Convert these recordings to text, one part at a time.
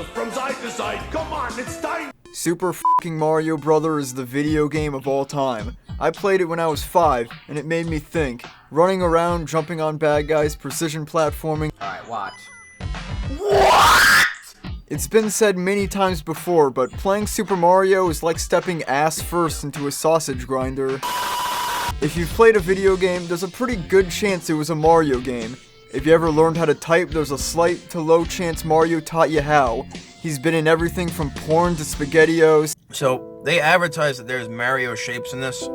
from side to side. Come on, it's time. Super f***ing Mario Brother is the video game of all time. I played it when I was 5, and it made me think. Running around, jumping on bad guys, precision platforming. Alright, watch. What? It's been said many times before, but playing Super Mario is like stepping ass first into a sausage grinder. If you've played a video game, there's a pretty good chance it was a Mario game. If you ever learned how to type, there's a slight to low chance Mario taught you how. He's been in everything from porn to SpaghettiOs. So, they advertise that there's Mario shapes in this.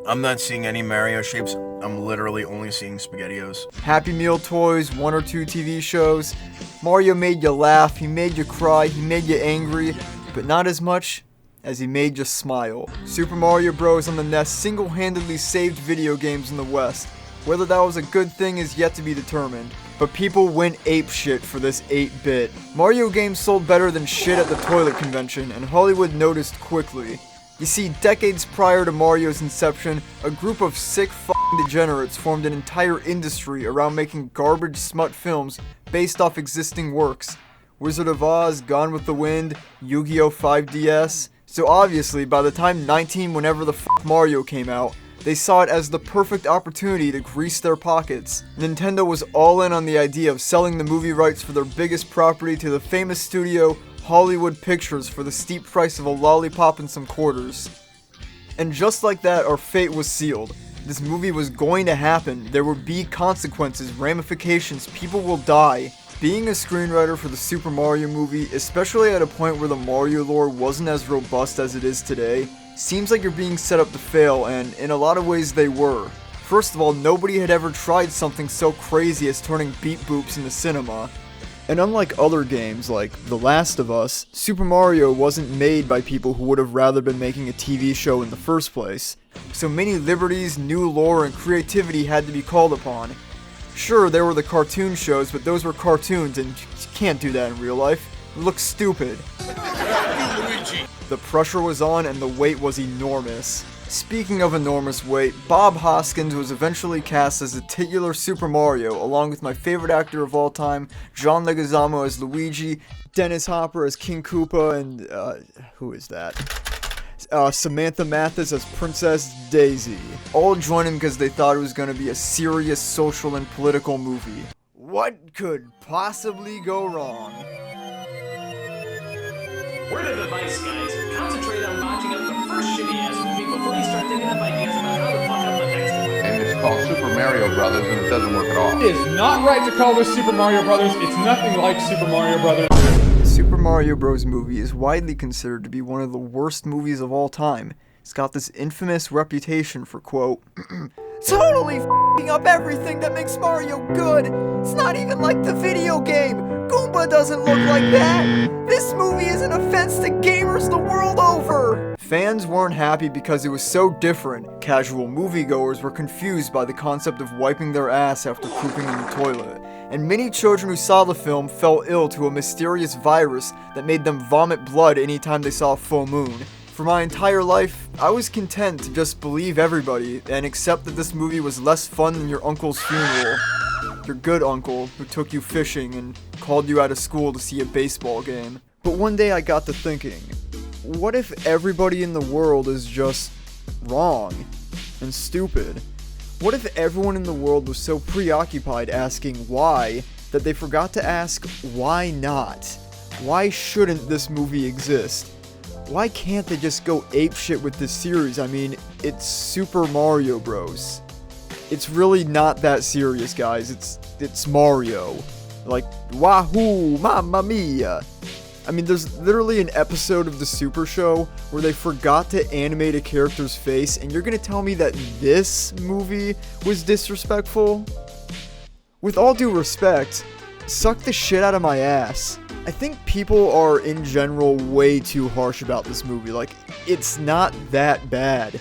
I'm not seeing any Mario shapes. I'm literally only seeing SpaghettiOs. Happy Meal toys, 1 or 2 TV shows. Mario made you laugh, he made you cry, he made you angry, but not as much as he made you smile. Super Mario Bros. On the NES single-handedly saved video games in the West. Whether that was a good thing is yet to be determined, but people went apeshit for this 8-bit. Mario games sold better than shit at the toilet convention, and Hollywood noticed quickly. You see, decades prior to Mario's inception, a group of sick f***ing degenerates formed an entire industry around making garbage smut films based off existing works. Wizard of Oz, Gone with the Wind, Yu-Gi-Oh! 5DS. So obviously, by the time 19 whenever the f*** Mario came out, they saw it as the perfect opportunity to grease their pockets. Nintendo was all in on the idea of selling the movie rights for their biggest property to the famous studio Hollywood Pictures for the steep price of a lollipop and some quarters. And just like that, our fate was sealed. This movie was going to happen. There would be consequences, ramifications, people will die. Being a screenwriter for the Super Mario movie, especially at a point where the Mario lore wasn't as robust as it is today, seems like you're being set up to fail, and in a lot of ways they were. First of all, nobody had ever tried something so crazy as turning beep boops into cinema. And unlike other games like The Last of Us, Super Mario wasn't made by people who would have rather been making a TV show in the first place. So many liberties, new lore, and creativity had to be called upon. Sure, there were the cartoon shows, but those were cartoons, and you can't do that in real life. It looks stupid. The pressure was on, and the weight was enormous. Speaking of enormous weight, Bob Hoskins was eventually cast as the titular Super Mario, along with my favorite actor of all time, John Leguizamo as Luigi, Dennis Hopper as King Koopa, and, who is that? Samantha Mathis as Princess Daisy. All joined him because they thought it was going to be a serious social and political movie. What could possibly go wrong? Word of advice, guys. Concentrate on botching up the first shitty-ass movie before you start thinking up ideas about how to fuck up the next one. And it's called Super Mario Brothers, and it doesn't work at all. It is not right to call this Super Mario Brothers. It's nothing like Super Mario Brothers. The Super Mario Bros. Movie is widely considered to be one of the worst movies of all time. It's got this infamous reputation for, quote, totally f***ing up everything that makes Mario good. It's not even like the video game. Goomba doesn't look like that. This movie is an offense to gamers the world over. Fans weren't happy because it was so different. Casual moviegoers were confused by the concept of wiping their ass after pooping in the toilet. And many children who saw the film fell ill to a mysterious virus that made them vomit blood anytime they saw a full moon. For my entire life, I was content to just believe everybody and accept that this movie was less fun than your uncle's funeral. Your good uncle who took you fishing and called you out of school to see a baseball game. But one day I got to thinking, what if everybody in the world is just wrong and stupid? What if everyone in the world was so preoccupied asking why that they forgot to ask why not? Why shouldn't this movie exist? Why can't they just go apeshit with this series? I mean, it's Super Mario Bros. It's really not that serious, guys. It's Mario. Like, wahoo, mamma mia. I mean, there's literally an episode of the Super Show where they forgot to animate a character's face, and you're gonna tell me that this movie was disrespectful? With all due respect, suck the shit out of my ass. I think people are, in general, way too harsh about this movie. Like, it's not that bad.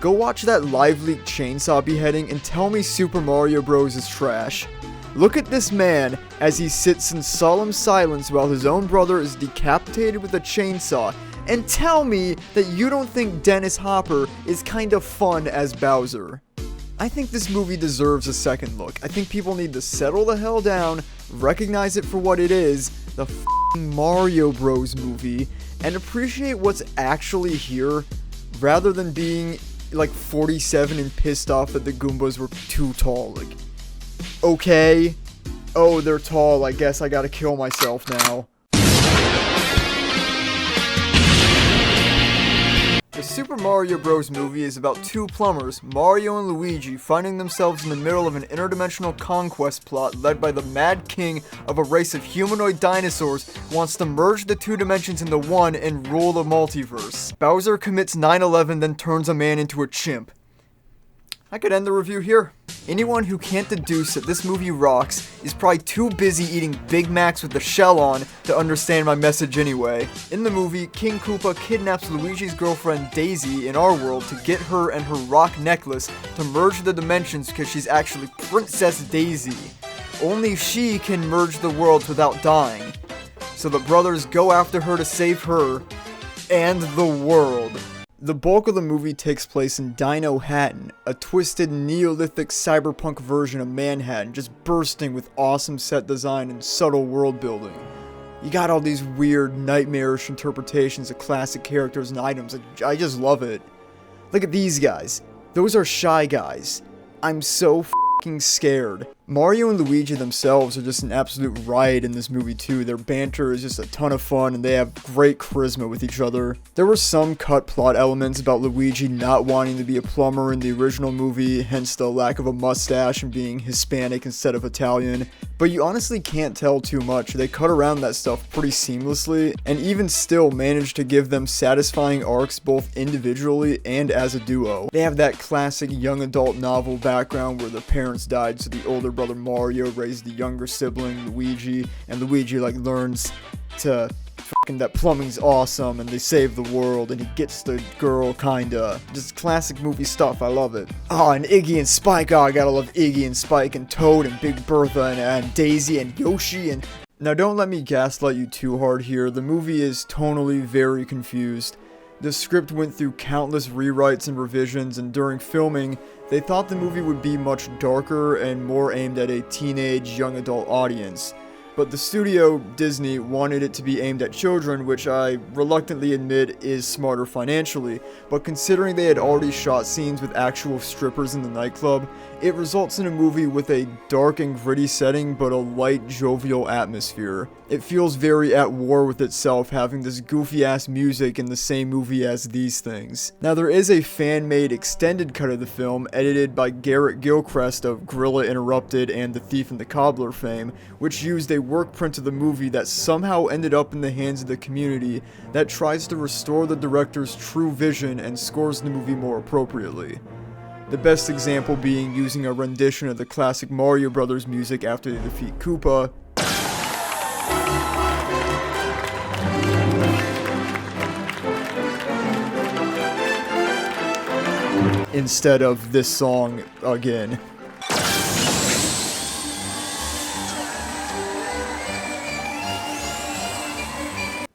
Go watch that live leak chainsaw beheading and tell me Super Mario Bros. Is trash. Look at this man as he sits in solemn silence while his own brother is decapitated with a chainsaw, and tell me that you don't think Dennis Hopper is kind of fun as Bowser. I think this movie deserves a second look. I think people need to settle the hell down, recognize it for what it is, the f***ing Mario Bros. Movie and appreciate what's actually here rather than being like 47 and pissed off that the Goombas were too tall. Like, okay, oh, they're tall, I guess I gotta kill myself now. The Super Mario Bros. Movie is about two plumbers, Mario and Luigi, finding themselves in the middle of an interdimensional conquest plot led by the Mad King of a race of humanoid dinosaurs who wants to merge the two dimensions into one and rule the multiverse. Bowser commits 9/11, then turns a man into a chimp. I could end the review here. Anyone who can't deduce that this movie rocks is probably too busy eating Big Macs with the shell on to understand my message anyway. In the movie, King Koopa kidnaps Luigi's girlfriend Daisy in our world to get her and her rock necklace to merge the dimensions because she's actually Princess Daisy. Only she can merge the worlds without dying. So the brothers go after her to save her and the world. The bulk of the movie takes place in Dino Hatton, a twisted Neolithic cyberpunk version of Manhattan, just bursting with awesome set design and subtle world building. You got all these weird, nightmarish interpretations of classic characters and items. I just love it. Look at these guys. Those are Shy Guys. I'm so f***ing scared. Mario and Luigi themselves are just an absolute riot in this movie too. Their banter is just a ton of fun and they have great charisma with each other. There were some cut plot elements about Luigi not wanting to be a plumber in the original movie, hence the lack of a mustache and being Hispanic instead of Italian. But you honestly can't tell too much. They cut around that stuff pretty seamlessly and even still managed to give them satisfying arcs both individually and as a duo. They have that classic young adult novel background where the parents died so the older brother Mario raised the younger sibling Luigi, and Luigi like learns to that plumbing's awesome and they save the world and he gets the girl kinda. Just classic movie stuff, I love it. Oh, and Iggy and Spike, oh I gotta love Iggy and Spike and Toad and Big Bertha and Daisy and Yoshi and... Now don't let me gaslight you too hard here, the movie is tonally very confused. The script went through countless rewrites and revisions, and during filming, they thought the movie would be much darker and more aimed at a teenage, young adult audience. But the studio, Disney, wanted it to be aimed at children, which I reluctantly admit is smarter financially, but considering they had already shot scenes with actual strippers in the nightclub, it results in a movie with a dark and gritty setting but a light, jovial atmosphere. It feels very at war with itself having this goofy ass music in the same movie as these things. Now there is a fan-made extended cut of the film edited by Garrett Gilchrist of Gorilla Interrupted and The Thief and the Cobbler fame, which used a work print of the movie that somehow ended up in the hands of the community that tries to restore the director's true vision and scores the movie more appropriately. The best example being using a rendition of the classic Mario Brothers music after they defeat Koopa, instead of this song again.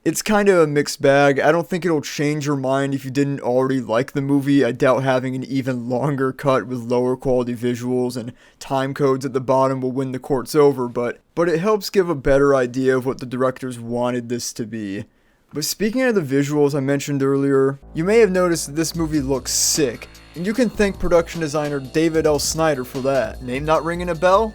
It's kind of a mixed bag. I don't think it'll change your mind if you didn't already like the movie. I doubt having an even longer cut with lower quality visuals and time codes at the bottom will win the courts over, but it helps give a better idea of what the directors wanted this to be. But speaking of the visuals I mentioned earlier, you may have noticed that this movie looks sick, and you can thank production designer David L. Snyder for that. Name not ringing a bell?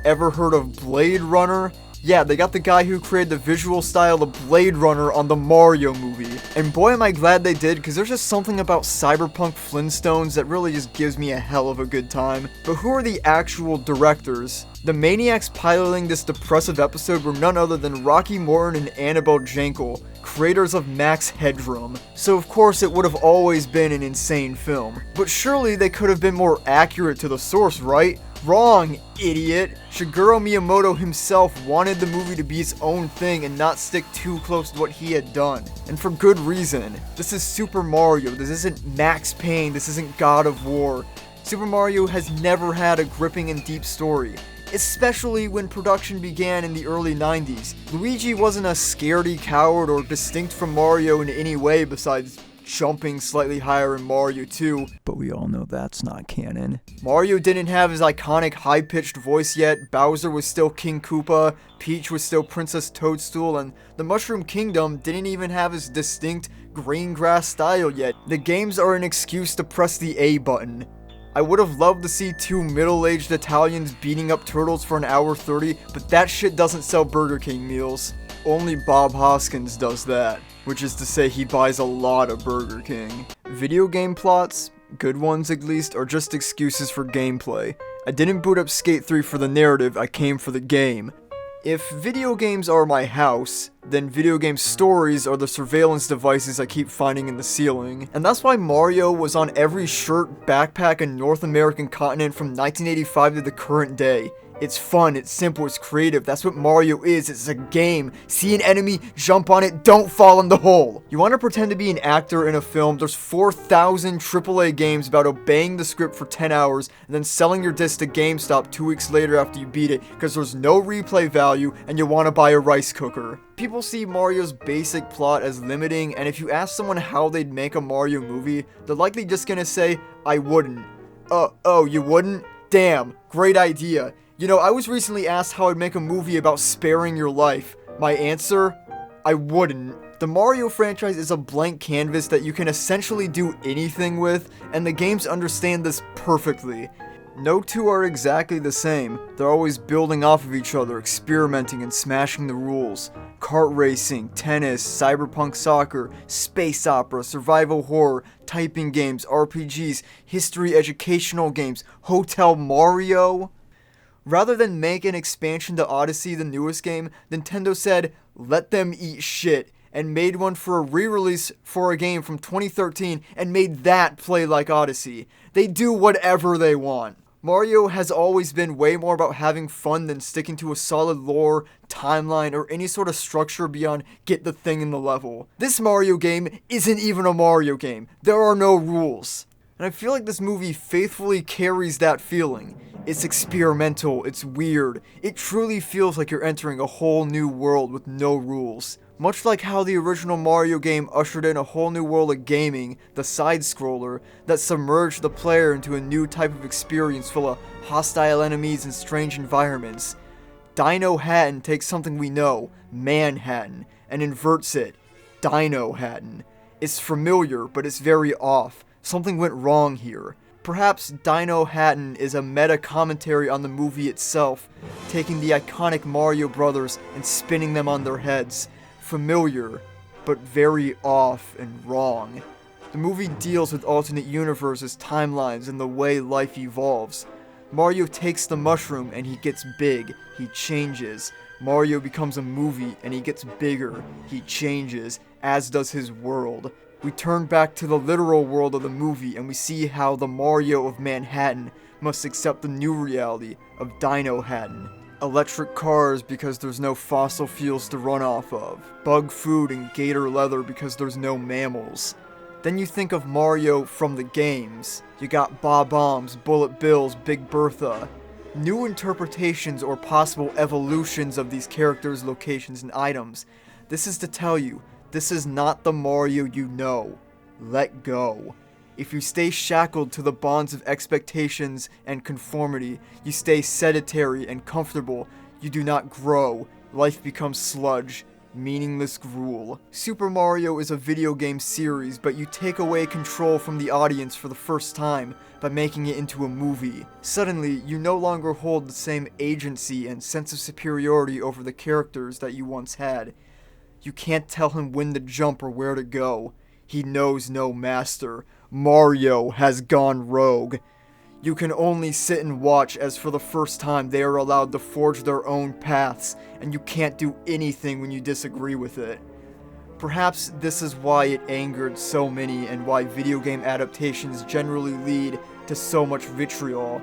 Ever heard of Blade Runner? Yeah, they got the guy who created the visual style of Blade Runner on the Mario movie. And boy am I glad they did, because there's just something about cyberpunk Flintstones that really just gives me a hell of a good time. But who are the actual directors? The maniacs piloting this depressive episode were none other than Rocky Morton and Annabelle Jankel, creators of Max Headroom. So of course it would have always been an insane film. But surely they could have been more accurate to the source, right? Wrong, idiot! Shigeru Miyamoto himself wanted the movie to be its own thing and not stick too close to what he had done. And for good reason. This is Super Mario, this isn't Max Payne, this isn't God of War. Super Mario has never had a gripping and deep story, especially when production began in the early 90s. Luigi wasn't a scaredy coward or distinct from Mario in any way besides jumping slightly higher in Mario 2, but we all know that's not canon. Mario didn't have his iconic high-pitched voice yet, Bowser was still King Koopa, Peach was still Princess Toadstool, and the Mushroom Kingdom didn't even have his distinct green grass style yet. The games are an excuse to press the A button. I would have loved to see two middle-aged Italians beating up turtles for an hour 30, but that shit doesn't sell Burger King meals. Only Bob Hoskins does that, which is to say he buys a lot of Burger King. Video game plots, good ones at least, are just excuses for gameplay. I didn't boot up Skate 3 for the narrative, I came for the game. If video games are my house, then video game stories are the surveillance devices I keep finding in the ceiling. And that's why Mario was on every shirt, backpack, and North American continent from 1985 to the current day. It's fun, it's simple, it's creative, that's what Mario is, it's a game. See an enemy, jump on it, don't fall in the hole. You want to pretend to be an actor in a film, there's 4,000 AAA games about obeying the script for 10 hours and then selling your disc to GameStop 2 weeks later after you beat it because there's no replay value and you want to buy a rice cooker. People see Mario's basic plot as limiting, and if you ask someone how they'd make a Mario movie, they're likely just gonna say, I wouldn't. Oh, you wouldn't? Damn, great idea. You know, I was recently asked how I'd make a movie about sparing your life. My answer? I wouldn't. The Mario franchise is a blank canvas that you can essentially do anything with, and the games understand this perfectly. No two are exactly the same. They're always building off of each other, experimenting and smashing the rules. Kart racing, tennis, cyberpunk soccer, space opera, survival horror, typing games, RPGs, history educational games, Hotel Mario. Rather than make an expansion to Odyssey, the newest game, Nintendo said, let them eat shit, and made one for a re-release for a game from 2013 and made that play like Odyssey. They do whatever they want. Mario has always been way more about having fun than sticking to a solid lore, timeline, or any sort of structure beyond get the thing in the level. This Mario game isn't even a Mario game. There are no rules. And I feel like this movie faithfully carries that feeling. It's experimental, it's weird. It truly feels like you're entering a whole new world with no rules. Much like how the original Mario game ushered in a whole new world of gaming, the side-scroller, that submerged the player into a new type of experience full of hostile enemies and strange environments. Dino Hatton takes something we know, Manhattan, and inverts it, Dino Hatton. It's familiar, but it's very off. Something went wrong here. Perhaps Dino Hatton is a meta-commentary on the movie itself, taking the iconic Mario Brothers and spinning them on their heads. Familiar, but very off and wrong. The movie deals with alternate universes, timelines, and the way life evolves. Mario takes the mushroom and he gets big, he changes. Mario becomes a movie and he gets bigger, he changes, as does his world. We turn back to the literal world of the movie and we see how the Mario of Manhattan must accept the new reality of Dino Hatton. Electric cars because there's no fossil fuels to run off of. Bug food and gator leather because there's no mammals. Then you think of Mario from the games. You got Bob-ombs, Bullet Bills, Big Bertha. New interpretations or possible evolutions of these characters, locations, and items. This is to tell you, this is not the Mario you know. Let go. If you stay shackled to the bonds of expectations and conformity, you stay sedentary and comfortable, you do not grow, life becomes sludge, meaningless gruel. Super Mario is a video game series, but you take away control from the audience for the first time by making it into a movie. Suddenly, you no longer hold the same agency and sense of superiority over the characters that you once had. You can't tell him when to jump or where to go. He knows no master. Mario has gone rogue. You can only sit and watch as for the first time they are allowed to forge their own paths, and you can't do anything when you disagree with it. Perhaps this is why it angered so many and why video game adaptations generally lead to so much vitriol.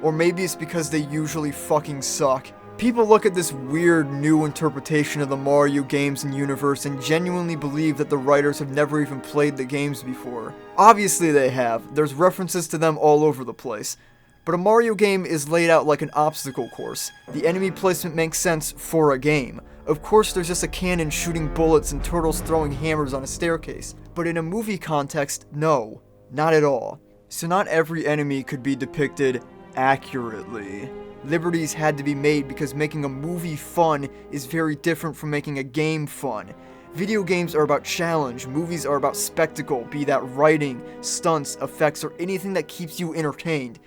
Or maybe it's because they usually fucking suck. People look at this weird new interpretation of the Mario games and universe and genuinely believe that the writers have never even played the games before. Obviously they have, there's references to them all over the place. But a Mario game is laid out like an obstacle course. The enemy placement makes sense for a game. Of course there's just a cannon shooting bullets and turtles throwing hammers on a staircase. But in a movie context, no, not at all. So not every enemy could be depicted accurately. Liberties had to be made because making a movie fun is very different from making a game fun. Video games are about challenge, movies are about spectacle, be that writing, stunts, effects, or anything that keeps you entertained.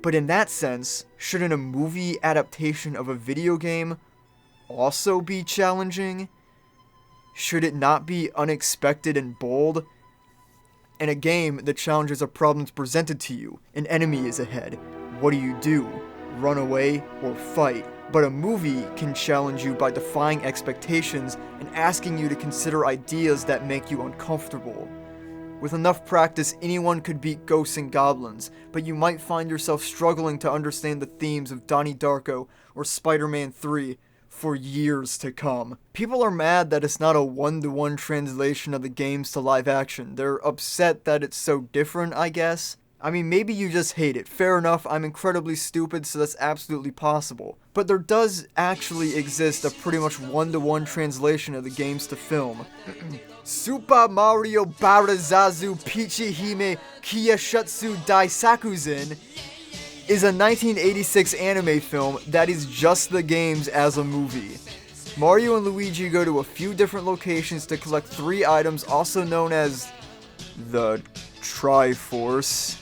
But in that sense, shouldn't a movie adaptation of a video game also be challenging? Should it not be unexpected and bold? In a game, the challenges are problems presented to you. An enemy is ahead. What do? Run away or fight? But a movie can challenge you by defying expectations and asking you to consider ideas that make you uncomfortable. With enough practice, anyone could beat ghosts and goblins, but you might find yourself struggling to understand the themes of Donnie Darko or Spider-Man 3 for years to come. People are mad that it's not a one-to-one translation of the games to live action. They're upset that it's so different, I guess. I mean, maybe you just hate it. Fair enough, I'm incredibly stupid, so that's absolutely possible. But there does actually exist a pretty much one-to-one translation of the games to film. Super Mario Barazazu Peachy Hime Kiyashutsu Daisakuzin is a 1986 anime film that is just the games as a movie. Mario and Luigi go to a few different locations to collect 3 items, also known as the Triforce.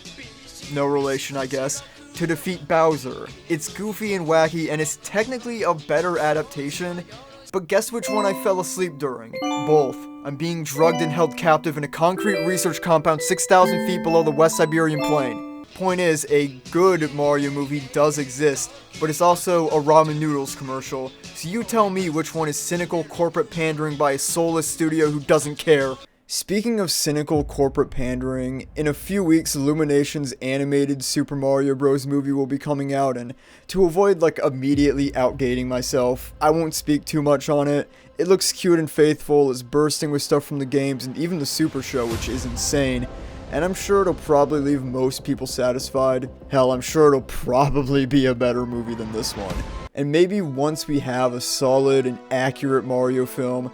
No relation, I guess, to defeat Bowser. It's goofy and wacky, and it's technically a better adaptation, but guess which one I fell asleep during? Both. I'm being drugged and held captive in a concrete research compound 6,000 feet below the West Siberian Plain. Point is, a good Mario movie does exist, but it's also a ramen noodles commercial, so you tell me which one is cynical corporate pandering by a soulless studio who doesn't care. Speaking of cynical corporate pandering, in a few weeks Illumination's animated Super Mario Bros. Movie will be coming out, and to avoid immediately outdating myself, I won't speak too much on it. It looks cute and faithful, it's bursting with stuff from the games and even the Super Show, which is insane, and I'm sure it'll probably leave most people satisfied. Hell, I'm sure it'll probably be a better movie than this one. And maybe once we have a solid and accurate Mario film,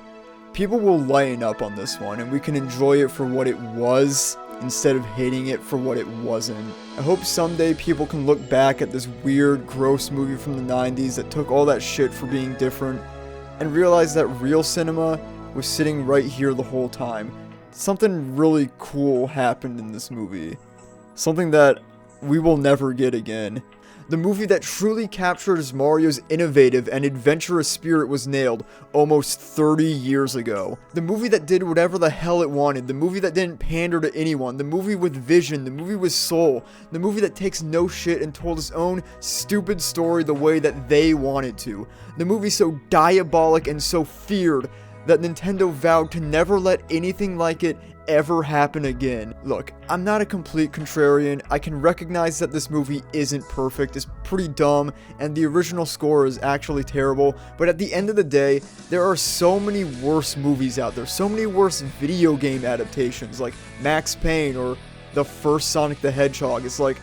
people will lighten up on this one, and we can enjoy it for what it was, instead of hating it for what it wasn't. I hope someday people can look back at this weird, gross movie from the 90s that took all that shit for being different, and realize that real cinema was sitting right here the whole time. Something really cool happened in this movie. Something that we will never get again. The movie that truly captures Mario's innovative and adventurous spirit was nailed almost 30 years ago. The movie that did whatever the hell it wanted. The movie that didn't pander to anyone. The movie with vision. The movie with soul. The movie that takes no shit and told its own stupid story the way that they wanted to. The movie so diabolic and so feared that Nintendo vowed to never let anything like it ever happen again. Look, I'm not a complete contrarian. I can recognize that this movie isn't perfect, it's pretty dumb, and the original score is actually terrible, but at the end of the day, there are so many worse movies out there, so many worse video game adaptations, like Max Payne or the first Sonic the Hedgehog. It's like,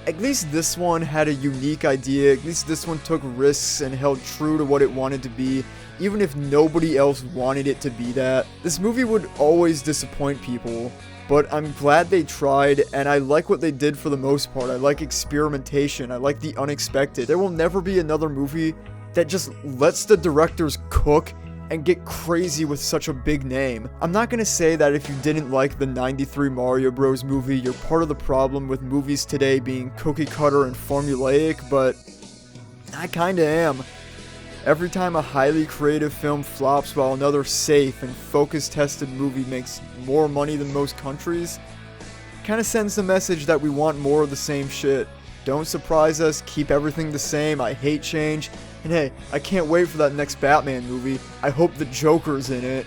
at least this one had a unique idea, at least this one took risks and held true to what it wanted to be, even if nobody else wanted it to be that. This movie would always disappoint people, but I'm glad they tried, and I like what they did for the most part. I like experimentation, I like the unexpected. There will never be another movie that just lets the directors cook and get crazy with such a big name. I'm not gonna say that if you didn't like the 93 Mario Bros. Movie, you're part of the problem with movies today being cookie cutter and formulaic, but I kinda am. Every time a highly creative film flops while another safe and focus-tested movie makes more money than most countries, kinda sends the message that we want more of the same shit. Don't surprise us, keep everything the same, I hate change, and hey, I can't wait for that next Batman movie. I hope the Joker's in it.